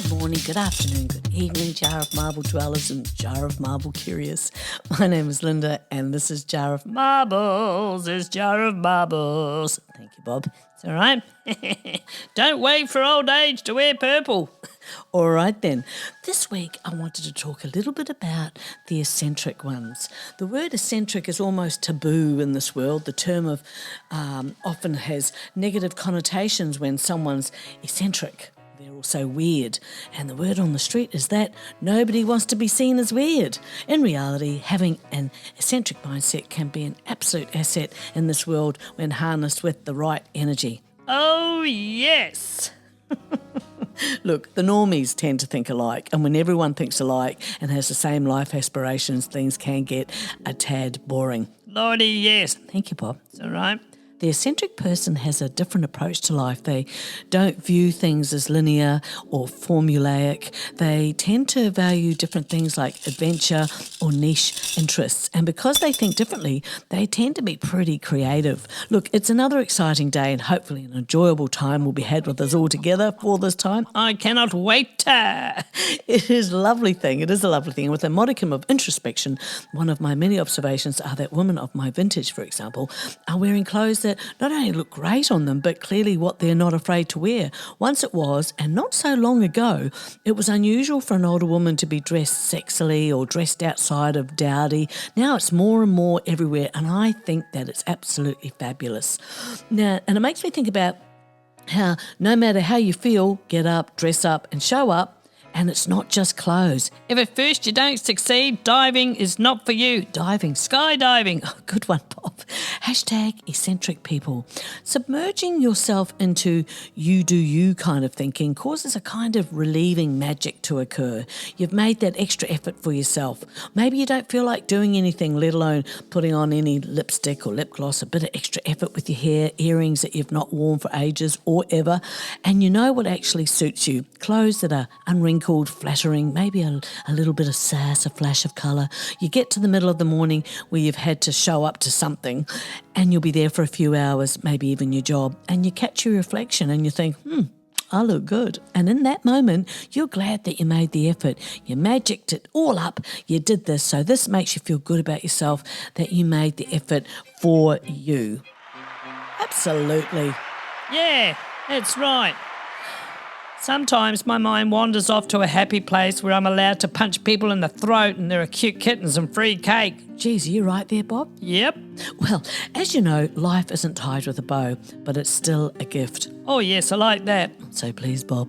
Good morning, good afternoon, good evening, Jar of Marble dwellers and Jar of Marble curious. My name is Linda and this is Jar of Marbles. It's Jar of Marbles. Thank you, Bob. It's all right. Don't wait for old age to wear purple. All right then. This week I wanted to talk a little bit about the eccentric ones. The word eccentric is almost taboo in this world. The term often has negative connotations when someone's eccentric. They're also weird, and the word on the street is that nobody wants to be seen as weird. In reality, having an eccentric mindset can be an absolute asset in this world when harnessed with the right energy. Oh, yes! Look, the normies tend to think alike, and when everyone thinks alike and has the same life aspirations, things can get a tad boring. Lordy, yes. Thank you, Bob. It's all right. The eccentric person has a different approach to life. They don't view things as linear or formulaic. They tend to value different things like adventure or niche interests. And because they think differently, they tend to be pretty creative. Look, it's another exciting day and hopefully an enjoyable time will be had with us all together for this time. I cannot wait. It is a lovely thing. It is a lovely thing. And with a modicum of introspection, one of my many observations are that women of my vintage, for example, are wearing clothes that not only look great on them, but clearly what they're not afraid to wear. Once it was, and not so long ago, it was unusual for an older woman to be dressed sexily or dressed outside of dowdy. Now it's more and more everywhere, and I think that it's absolutely fabulous. Now, and it makes me think about how no matter how you feel, get up, dress up, and show up. And it's not just clothes. If at first you don't succeed, diving is not for you. Diving, skydiving. Oh, good one, Bob. Hashtag eccentric people. Submerging yourself into you do you kind of thinking causes a kind of relieving magic to occur. You've made that extra effort for yourself. Maybe you don't feel like doing anything, let alone putting on any lipstick or lip gloss, a bit of extra effort with your hair, earrings that you've not worn for ages or ever. And you know what actually suits you. Clothes that are unwrinkled, flattering, maybe a little bit of sass, a flash of colour. You get to the middle of the morning where you've had to show up to something and you'll be there for a few hours, maybe even your job, and you catch your reflection and you think, I look good. And in that moment, you're glad that you made the effort. You magicked it all up. You did this. So this makes you feel good about yourself that you made the effort for you. Absolutely. Yeah, that's right. Sometimes my mind wanders off to a happy place where I'm allowed to punch people in the throat and there are cute kittens and free cake. Geez, are you right there, Bob? Yep. Well, as you know, life isn't tied with a bow, but it's still a gift. Oh yes, I like that. So please, Bob.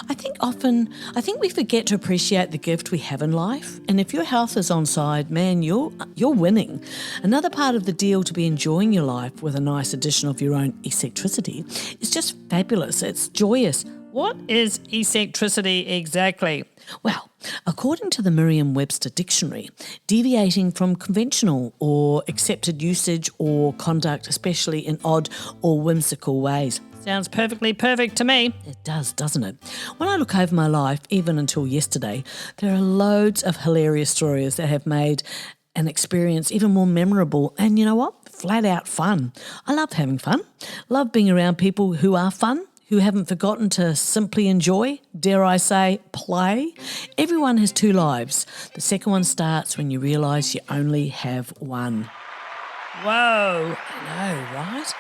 I think we forget to appreciate the gift we have in life. And if your health is on side, man, you're winning. Another part of the deal to be enjoying your life with a nice addition of your own eccentricity is just fabulous. It's joyous. What is eccentricity exactly? Well, according to the Merriam-Webster dictionary, deviating from conventional or accepted usage or conduct, especially in odd or whimsical ways. Sounds perfectly perfect to me. It does, doesn't it? When I look over my life, even until yesterday, there are loads of hilarious stories that have made an experience even more memorable and, you know what, flat out fun. I love having fun, love being around people who are fun, who haven't forgotten to simply enjoy, dare I say, play. Everyone has two lives. The second one starts when you realise you only have one. Whoa, I know, right?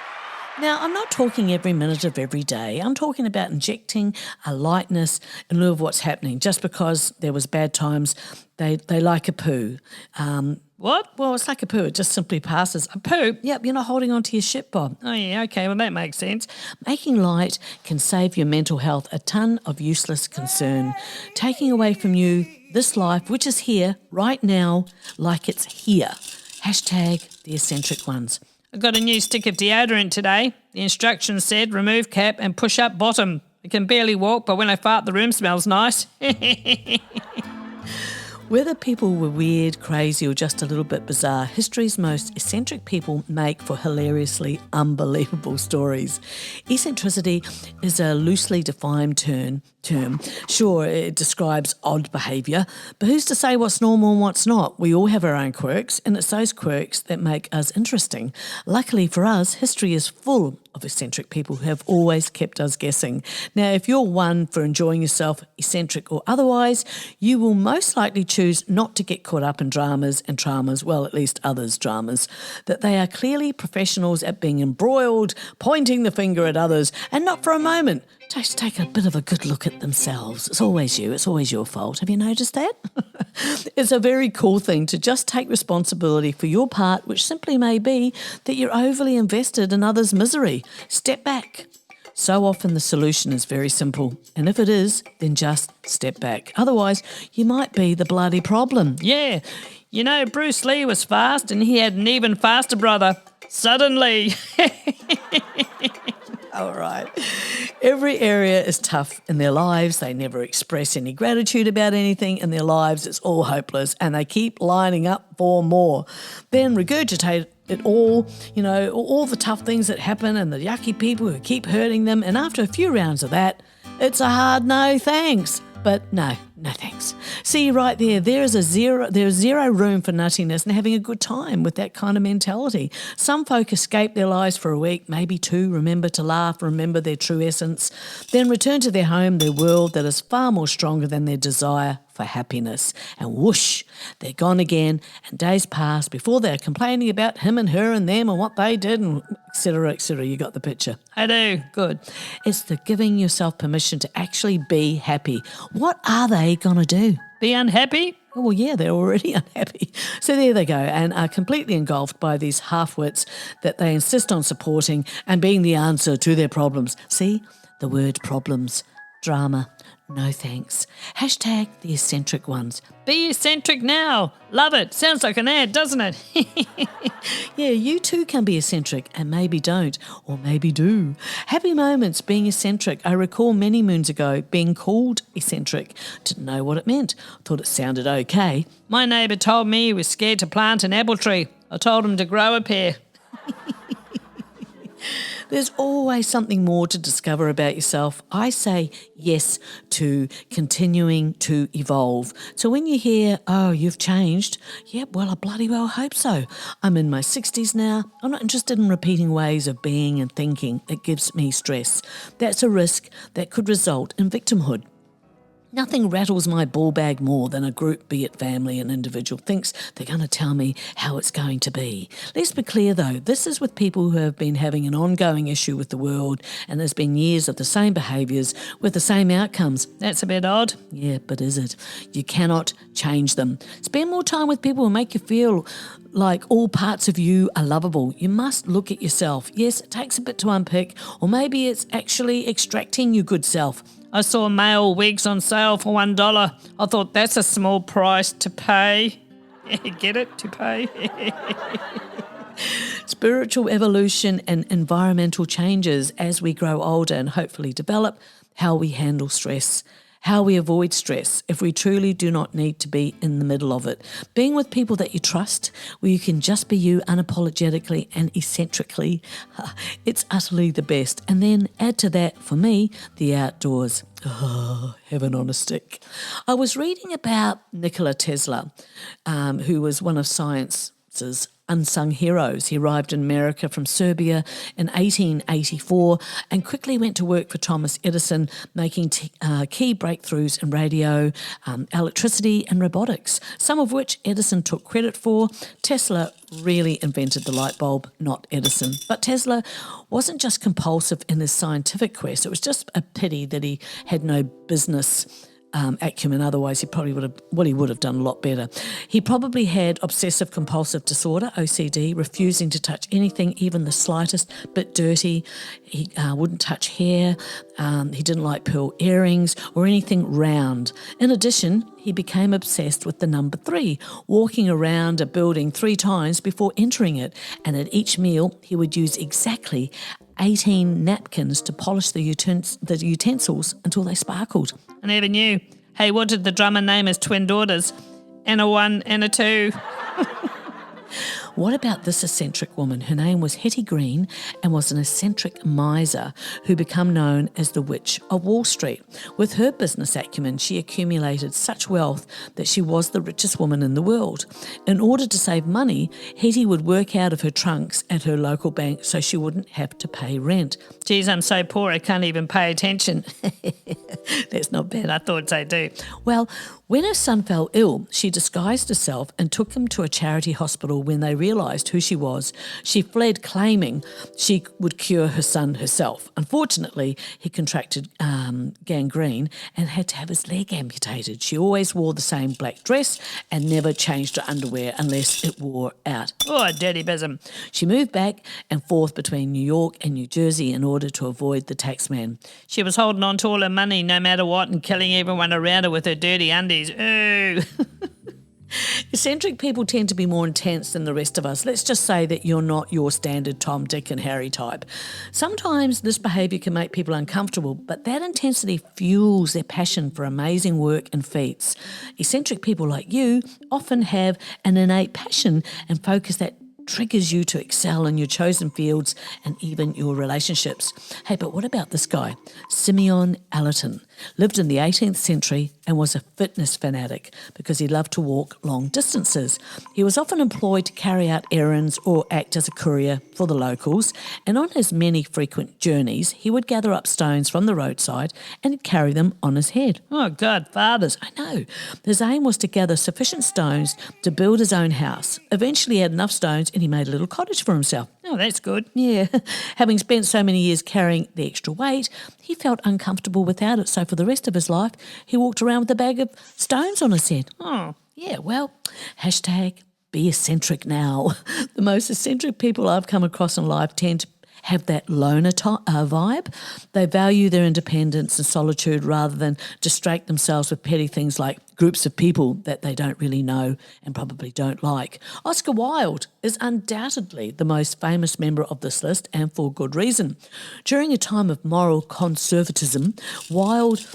Now, I'm not talking every minute of every day. I'm talking about injecting a lightness in lieu of what's happening. Just because there was bad times, they like a poo. What? Well, it's like a poo. It just simply passes. A poo? Yep, you're not holding on to your shit, Bob. Oh, yeah, okay, well, that makes sense. Making light can save your mental health a ton of useless concern. Taking away from you this life, which is here, right now, like it's here. Hashtag the eccentric ones. I got a new stick of deodorant today. The instructions said remove cap and push up bottom. I can barely walk, but when I fart, the room smells nice. Whether people were weird, crazy, or just a little bit bizarre, history's most eccentric people make for hilariously unbelievable stories. Eccentricity is a loosely defined term. Sure, it describes odd behaviour, but who's to say what's normal and what's not? We all have our own quirks, and it's those quirks that make us interesting. Luckily for us, history is full of eccentric people who have always kept us guessing. Now, if you're one for enjoying yourself, eccentric or otherwise, you will most likely choose not to get caught up in dramas and traumas, well, at least others' dramas, that they are clearly professionals at being embroiled, pointing the finger at others, and not for a moment just take a bit of a good look at themselves. It's always you. It's always your fault. Have you noticed that? It's a very cool thing to just take responsibility for your part, which simply may be that you're overly invested in others' misery. Step back. So often the solution is very simple, and if it is, then just step back. Otherwise, you might be the bloody problem. Yeah, you know, Bruce Lee was fast and he had an even faster brother. Suddenly. All right. Every area is tough in their lives. They never express any gratitude about anything in their lives. It's all hopeless, and they keep lining up for more. Then regurgitate it all, you know, all the tough things that happen and the yucky people who keep hurting them. And after a few rounds of that, it's a hard no thanks. But no thanks. See right there, there's zero room for nuttiness and having a good time with that kind of mentality. Some folk escape their lives for a week, maybe two, remember to laugh, remember their true essence, then return to their home, their world that is far more stronger than their desire for happiness. And whoosh, they're gone again, and days pass before they're complaining about him and her and them and what they did and etc., etc. You got the picture. I do. Good. It's the giving yourself permission to actually be happy. What are they going to do? Be unhappy? Oh, well, yeah, they're already unhappy. So there they go, and are completely engulfed by these half-wits that they insist on supporting and being the answer to their problems. See, the word problems, drama, no thanks. Hashtag the eccentric ones. Be eccentric now. Love it. Sounds like an ad, doesn't it? Yeah, you too can be eccentric and maybe don't, or maybe do. Happy moments being eccentric. I recall many moons ago being called eccentric. Didn't know what it meant. Thought it sounded okay. My neighbour told me he was scared to plant an apple tree. I told him to grow a pear. There's always something more to discover about yourself. I say yes to continuing to evolve. So when you hear, oh, you've changed, yep, well, I bloody well hope so. I'm in my 60s now. I'm not interested in repeating ways of being and thinking. It gives me stress. That's a risk that could result in victimhood. Nothing rattles my ball bag more than a group, be it family and individual, thinks they're going to tell me how it's going to be. Let's be clear though, this is with people who have been having an ongoing issue with the world, and there's been years of the same behaviours with the same outcomes. That's a bit odd. Yeah, but is it? You cannot change them. Spend more time with people who make you feel like all parts of you are lovable. You must look at yourself. Yes, it takes a bit to unpick, or maybe it's actually extracting your good self. I saw male wigs on sale for $1. I thought that's a small price to pay. Get it? To pay? Spiritual evolution and environmental changes as we grow older and hopefully develop how we handle stress, how we avoid stress if we truly do not need to be in the middle of it. Being with people that you trust, where you can just be you unapologetically and eccentrically, it's utterly the best. And then add to that, for me, the outdoors. Oh, heaven on a stick. I was reading about Nikola Tesla, who was one of science's unsung heroes. He arrived in America from Serbia in 1884 and quickly went to work for Thomas Edison, making key breakthroughs in radio, electricity and robotics, some of which Edison took credit for. Tesla really invented the light bulb, not Edison. But Tesla wasn't just compulsive in his scientific quest. It was just a pity that he had no business acumen. Otherwise, he would have done a lot better. He probably had obsessive compulsive disorder, OCD, refusing to touch anything, even the slightest bit dirty. He wouldn't touch hair. He didn't like pearl earrings or anything round. In addition, he became obsessed with the number 3, walking around a building 3 times before entering it. And at each meal, he would use exactly 18 napkins to polish the utensils until they sparkled. I never knew. Hey, what did the drummer name his twin daughters? And a 1 and a 2. What about this eccentric woman? Her name was Hetty Green and was an eccentric miser who became known as the Witch of Wall Street. With her business acumen, she accumulated such wealth that she was the richest woman in the world. In order to save money, Hetty would work out of her trunks at her local bank so she wouldn't have to pay rent. Geez, I'm so poor I can't even pay attention. That's not bad. I thought so too. Well, when her son fell ill, she disguised herself and took him to a charity hospital. When they realised who she was, she fled claiming she would cure her son herself. Unfortunately, he contracted gangrene and had to have his leg amputated. She always wore the same black dress and never changed her underwear unless it wore out. Oh, dirty bism. She moved back and forth between New York and New Jersey in order to avoid the taxman. She was holding on to all her money no matter what and killing everyone around her with her dirty undies. Ooh. Eccentric people tend to be more intense than the rest of us. Let's just say that you're not your standard Tom, Dick and Harry type. Sometimes this behaviour can make people uncomfortable, but that intensity fuels their passion for amazing work and feats. Eccentric people like you often have an innate passion and focus that triggers you to excel in your chosen fields and even your relationships. Hey, but what about this guy? Simeon Allerton lived in the 18th century and was a fitness fanatic because he loved to walk long distances. He was often employed to carry out errands or act as a courier for the locals, and on his many frequent journeys, he would gather up stones from the roadside and carry them on his head. Oh, God, fathers, I know. His aim was to gather sufficient stones to build his own house. Eventually he had enough stones and he made a little cottage for himself. Oh, that's good. Yeah. Having spent so many years carrying the extra weight, he felt uncomfortable without it. So for the rest of his life, he walked around with a bag of stones on his head. Oh, yeah, well, #be eccentric now. The most eccentric people I've come across in life tend to have that loner vibe. They value their independence and solitude rather than distract themselves with petty things like groups of people that they don't really know and probably don't like. Oscar Wilde is undoubtedly the most famous member of this list, and for good reason. During a time of moral conservatism, Wilde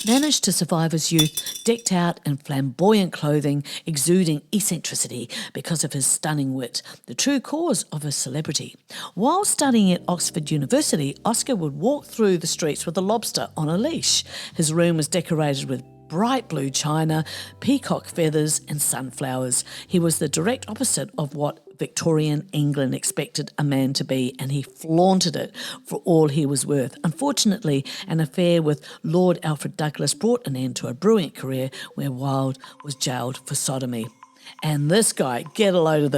managed to survive his youth decked out in flamboyant clothing, exuding eccentricity because of his stunning wit, the true cause of his celebrity. While studying at Oxford University, Oscar would walk through the streets with a lobster on a leash. His room was decorated with bright blue china, peacock feathers and sunflowers. He was the direct opposite of what Victorian England expected a man to be, and he flaunted it for all he was worth. Unfortunately, an affair with Lord Alfred Douglas brought an end to a brilliant career where Wilde was jailed for sodomy. And this guy, get a load of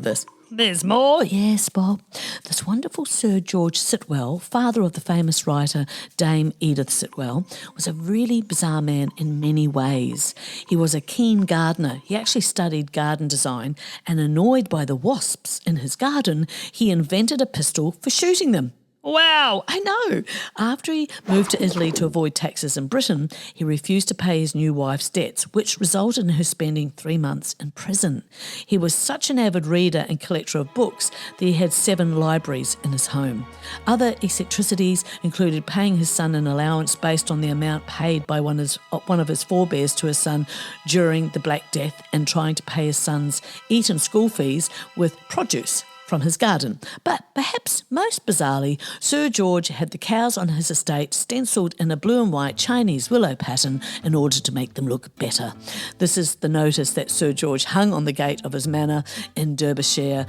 this. There's more? Yes, Bob. This wonderful Sir George Sitwell, father of the famous writer Dame Edith Sitwell, was a really bizarre man in many ways. He was a keen gardener. He actually studied garden design, and annoyed by the wasps in his garden, he invented a pistol for shooting them. Wow, I know. After he moved to Italy to avoid taxes in Britain, he refused to pay his new wife's debts, which resulted in her spending 3 months in prison. He was such an avid reader and collector of books that he had 7 libraries in his home. Other eccentricities included paying his son an allowance based on the amount paid by one of his forebears to his son during the Black Death, and trying to pay his son's Eton school fees with produce from his garden. But perhaps most bizarrely, Sir George had the cows on his estate stencilled in a blue and white Chinese willow pattern in order to make them look better. This is the notice that Sir George hung on the gate of his manor in Derbyshire,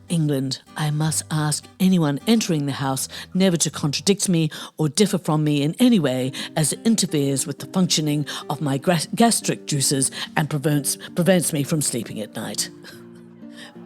England. I must ask anyone entering the house never to contradict me or differ from me in any way, as it interferes with the functioning of my gastric juices and prevents me from sleeping at night.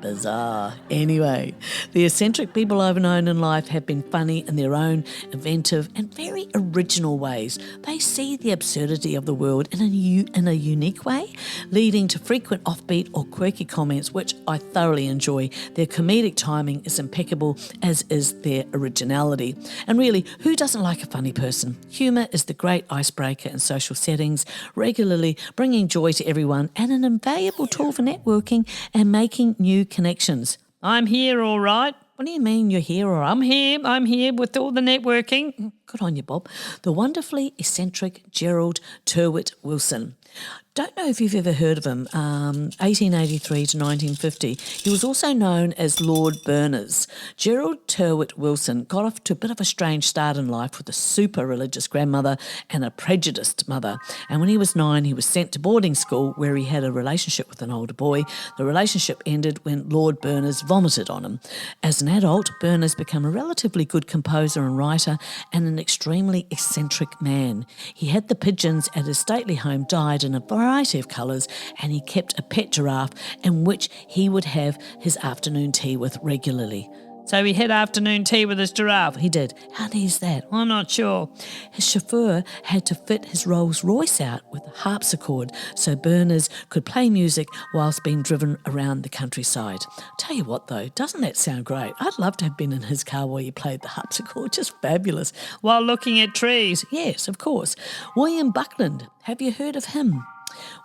Bizarre. Anyway, the eccentric people I've known in life have been funny in their own inventive and very original ways. They see the absurdity of the world in a unique way, leading to frequent offbeat or quirky comments, which I thoroughly enjoy. Their comedic timing is impeccable, as is their originality. And really, who doesn't like a funny person? Humour is the great icebreaker in social settings, regularly bringing joy to everyone, and an invaluable tool for networking and making new connections. I'm here, all right. What do you mean you're here? Or I'm here with all the networking. Good on you, Bob. The wonderfully eccentric Gerald Tyrwhitt Wilson. Don't know if you've ever heard of him, 1883 to 1950. He was also known as Lord Berners. Gerald Tyrwhitt Wilson got off to a bit of a strange start in life with a super religious grandmother and a prejudiced mother. And when he was 9, he was sent to boarding school where he had a relationship with an older boy. The relationship ended when Lord Berners vomited on him. As an adult, Berners became a relatively good composer and writer and an extremely eccentric man. He had the pigeons at his stately home dyed in a variety of colours, and he kept a pet giraffe in which he would have his afternoon tea with regularly. So he had afternoon tea with his giraffe? He did. How neat is that? I'm not sure. His chauffeur had to fit his Rolls Royce out with a harpsichord so Berners could play music whilst being driven around the countryside. Tell you what though, doesn't that sound great? I'd love to have been in his car while he played the harpsichord. Just fabulous. While looking at trees. Yes, of course. William Buckland. Have you heard of him?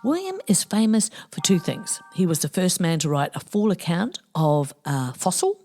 William is famous for 2 things. He was the first man to write a full account of a fossil,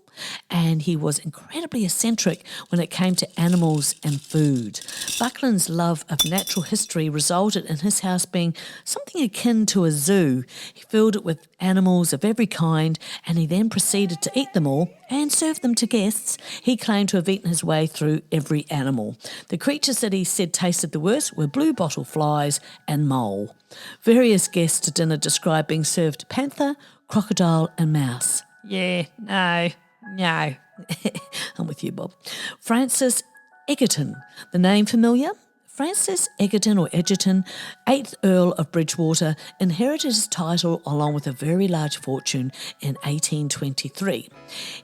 and he was incredibly eccentric when it came to animals and food. Buckland's love of natural history resulted in his house being something akin to a zoo. He filled it with animals of every kind, and he then proceeded to eat them all and serve them to guests. He claimed to have eaten his way through every animal. The creatures that he said tasted the worst were blue bottle flies and mole. Various guests to dinner described being served panther, crocodile and mouse. Yeah, no. I'm with you, Bob. Francis Egerton. The name familiar? Francis Egerton or Egerton, 8th Earl of Bridgewater, inherited his title along with a very large fortune in 1823.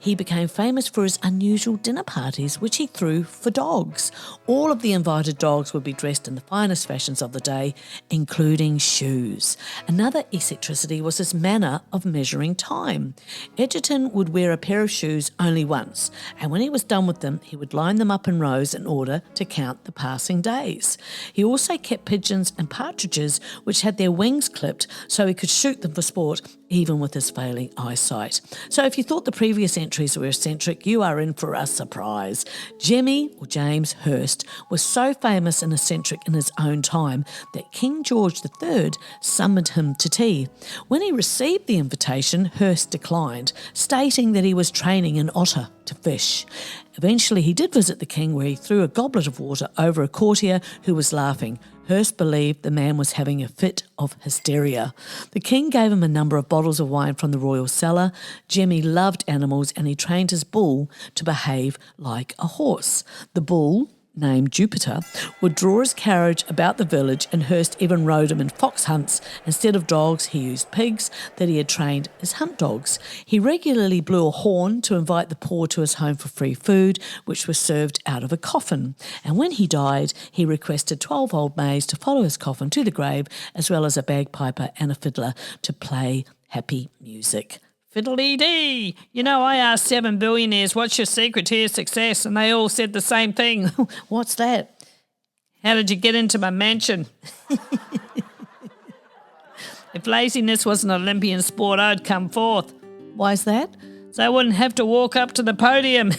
He became famous for his unusual dinner parties, which he threw for dogs. All of the invited dogs would be dressed in the finest fashions of the day, including shoes. Another eccentricity was his manner of measuring time. Egerton would wear a pair of shoes only once, and when he was done with them, he would line them up in rows in order to count the passing days. He also kept pigeons and partridges which had their wings clipped so he could shoot them for sport even with his failing eyesight. So if you thought the previous entries were eccentric, you are in for a surprise. Jemmy, or James Hurst, was so famous and eccentric in his own time that King George III summoned him to tea. When he received the invitation, Hurst declined, stating that he was training an otter to fish. Eventually he did visit the king, where he threw a goblet of water over a courtier who was laughing. Hurst believed the man was having a fit of hysteria. The king gave him a number of bottles of wine from the royal cellar. Jemmy loved animals and he trained his bull to behave like a horse. The bull, named Jupiter, would draw his carriage about the village, and Hurst even rode him in fox hunts. Instead of dogs, he used pigs that he had trained as hunt dogs. He regularly blew a horn to invite the poor to his home for free food, which was served out of a coffin. And when he died, he requested 12 old maids to follow his coffin to the grave, as well as a bagpiper and a fiddler to play happy music. Fiddly-dee! You know, I asked 7 billionaires, what's your secret to your success? And they all said the same thing. What's that? How did you get into my mansion? If laziness was an Olympian sport, I'd come forth. Why's that? So I wouldn't have to walk up to the podium.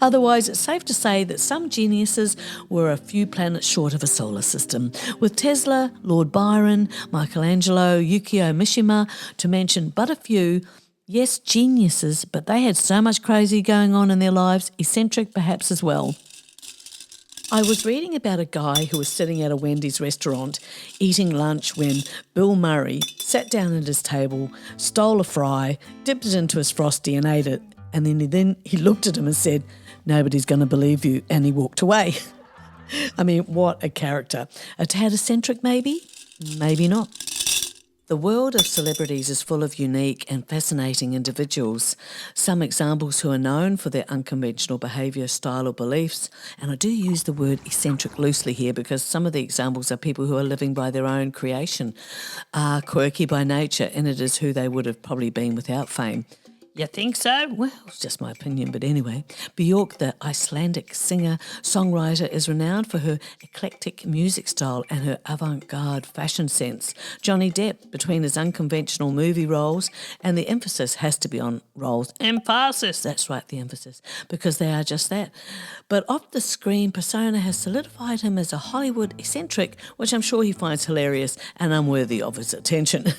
Otherwise, it's safe to say that some geniuses were a few planets short of a solar system, with Tesla, Lord Byron, Michelangelo, Yukio Mishima, to mention but a few. Yes, geniuses, but they had so much crazy going on in their lives, eccentric perhaps as well. I was reading about a guy who was sitting at a Wendy's restaurant eating lunch when Bill Murray sat down at his table, stole a fry, dipped it into his Frosty and ate it. And then he looked at him and said, "Nobody's going to believe you," and he walked away. I mean, what a character. A tad eccentric maybe? Maybe not. The world of celebrities is full of unique and fascinating individuals. Some examples who are known for their unconventional behaviour, style or beliefs, and I do use the word eccentric loosely here because some of the examples are people who are living by their own creation, are quirky by nature, and it is who they would have probably been without fame. You think so? Well, it's just my opinion, but anyway. Björk, the Icelandic singer-songwriter, is renowned for her eclectic music style and her avant-garde fashion sense. Johnny Depp, between his unconventional movie roles, and the emphasis has to be on roles. Emphasis, that's right, the emphasis, because they are just that. But off the screen persona has solidified him as a Hollywood eccentric, which I'm sure he finds hilarious and unworthy of his attention.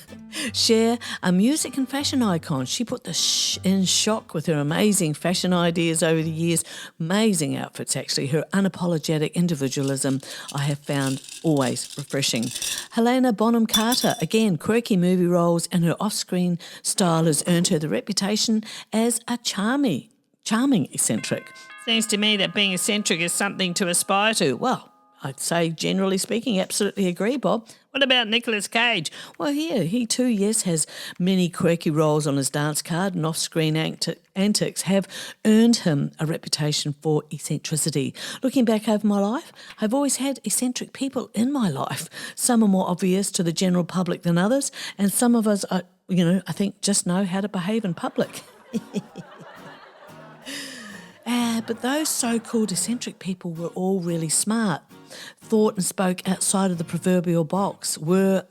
Cher, a music and fashion icon, she put the in shock with her amazing fashion ideas over the years. Amazing outfits, actually. Her unapologetic individualism I have found always refreshing. Helena Bonham Carter, again, quirky movie roles, and her off-screen style has earned her the reputation as a charming eccentric. Seems to me that being eccentric is something to aspire to. Well, I'd say, generally speaking, absolutely agree, Bob. What about Nicolas Cage? Well, he too, yes, has many quirky roles on his dance card, and off-screen antics have earned him a reputation for eccentricity. Looking back over my life, I've always had eccentric people in my life. Some are more obvious to the general public than others, and some of us, I think, just know how to behave in public. But those so-called eccentric people were all really smart, thought and spoke outside of the proverbial box,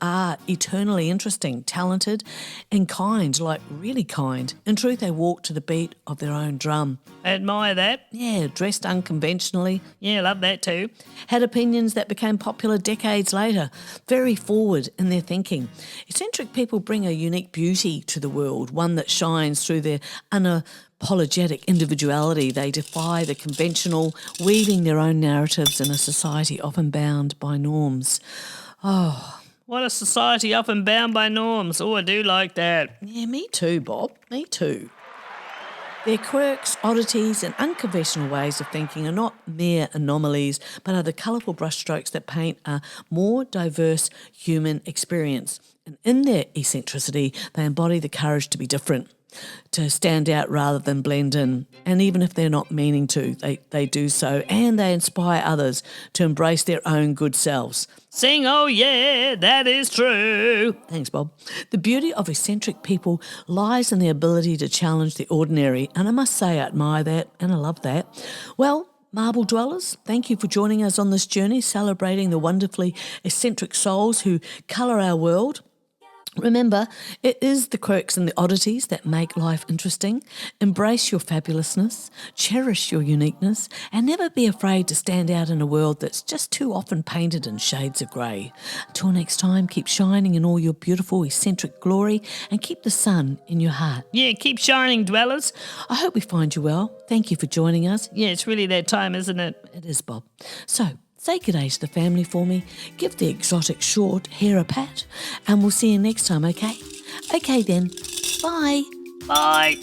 are eternally interesting, talented and kind, like really kind. In truth, they walked to the beat of their own drum. I admire that. Yeah, dressed unconventionally. Yeah, love that too. Had opinions that became popular decades later. Very forward in their thinking. Eccentric people bring a unique beauty to the world, one that shines through their unapologetic individuality. They defy the conventional, weaving their own narratives in a society often bound by norms. Oh, what a society often bound by norms. Oh, I do like that. Yeah, me too, Bob. Me too. Their quirks, oddities and unconventional ways of thinking are not mere anomalies, but are the colourful brushstrokes that paint a more diverse human experience. And in their eccentricity, they embody the courage to be different, to stand out rather than blend in. And even if they're not meaning to, they do so, and they inspire others to embrace their own good selves. Sing, oh yeah, that is true. Thanks, Bob. The beauty of eccentric people lies in the ability to challenge the ordinary, and I must say I admire that and I love that. Well, Marble Dwellers, thank you for joining us on this journey, celebrating the wonderfully eccentric souls who colour our world. Remember, it is the quirks and the oddities that make life interesting. Embrace your fabulousness, cherish your uniqueness, and never be afraid to stand out in a world that's just too often painted in shades of grey. Until next time, keep shining in all your beautiful eccentric glory and keep the sun in your heart. Yeah, keep shining, dwellers. I hope we find you well. Thank you for joining us. Yeah, it's really that time, isn't it? It is, Bob. So, say good day to the family for me, give the exotic short hair a pat, and we'll see you next time, okay? Okay then, bye. Bye.